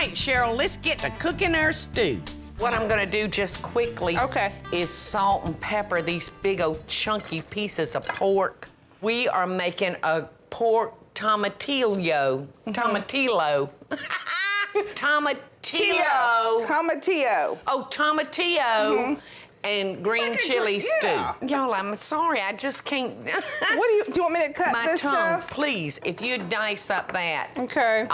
right, Cheryl, let's get to cooking our stew. What I'm gonna do just quickly is salt and pepper these big old chunky pieces of pork. We are making a pork tomatillo. Tomatillo. Tomatillo. Tomatillo. Oh, tomatillo. And green chili stew. Y'all, I'm sorry, I just can't. Do you want me to cut My this tongue, stuff? please, if you dice up that. Okay.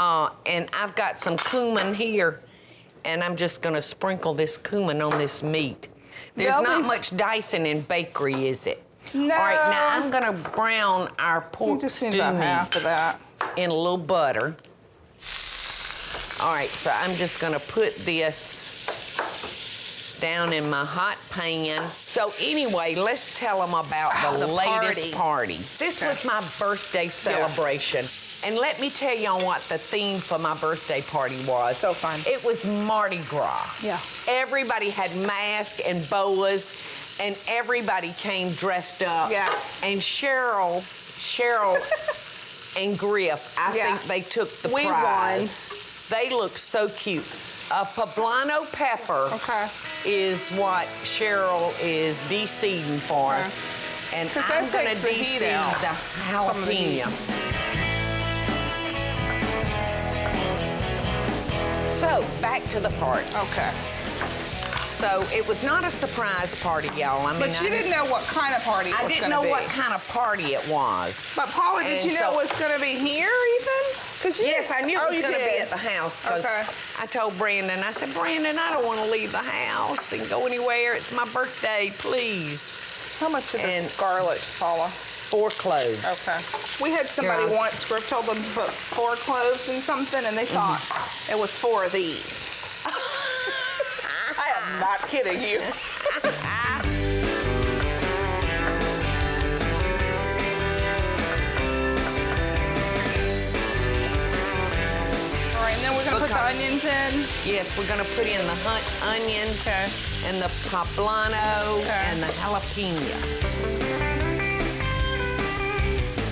And I've got some cumin here, and I'm just gonna sprinkle this cumin on this meat. There's not much dicing in bakery, is it? No. All right, now I'm gonna brown our pork stew meat half of that in a little butter. All right, so I'm just gonna put this down in my hot pan. So anyway, let's tell them about the latest party. This was my birthday celebration. And let me tell y'all what the theme for my birthday party was. So fun. It was Mardi Gras. Yeah. Everybody had masks and boas, and everybody came dressed up. Yes. And Cheryl and Griff, I think they took the prize. They look so cute. A poblano pepper is what Cheryl is de-seeding for us. And I'm gonna de-seed the jalapeno. So, back to the party. Okay. So, it was not a surprise party, y'all. I mean, But you didn't know what kind of party it was I didn't know what kind of party it was. But Paula, did you know it was gonna be here, Ethan? Yes, I knew it was going to be at the house. Okay. I told Brandon, I said, Brandon, I don't want to leave the house and go anywhere. It's my birthday, please. How much of this scarlet, Paula? 4 cloves. Okay. We had somebody once, Griff told them to put 4 cloves in something, and they thought it was 4 of these. I am not kidding you. Put the onions in? Yes, we're gonna put in the onions and the poblano and the jalapeno.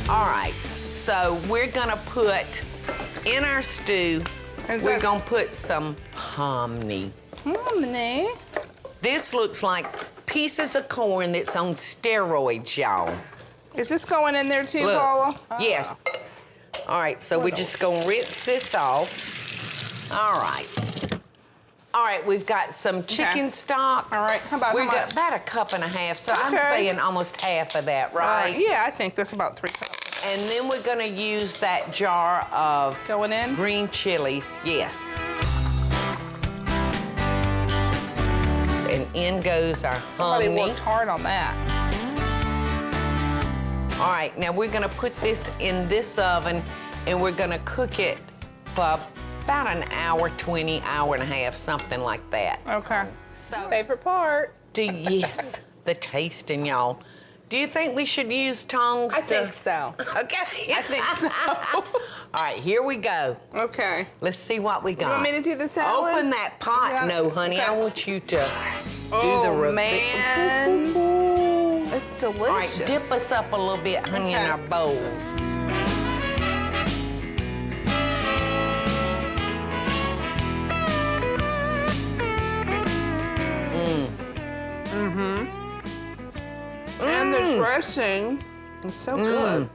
All right, so we're gonna put in our stew, we're gonna put some hominy. Hominy? This looks like pieces of corn that's on steroids, y'all. Is this going in there too, Paula? Yes. All right, so we're just gonna rinse this off. All right. All right, we've got some chicken stock. All right, how about We've got about 1.5 cups, so I'm saying almost half of that, right? Yeah, I think that's about 3 cups. And then we're gonna use that jar of green chilies, yes. And in goes our honey. Somebody worked hard on that. All right, now we're gonna put this in this oven, and we're gonna cook it for about an hour, 20, hour and a half, something like that. Okay. So, favorite part. Yes, the tasting, y'all. Do you think we should use tongs? I think so. Okay. I think so. All right, here we go. Okay. Let's see what we got. You want me to do the salad? Open that pot. Yeah. No, honey, I want you to do the Oh, man. Ooh. It's delicious. All right, dip us up a little bit, honey, in our bowls. And the dressing is so good.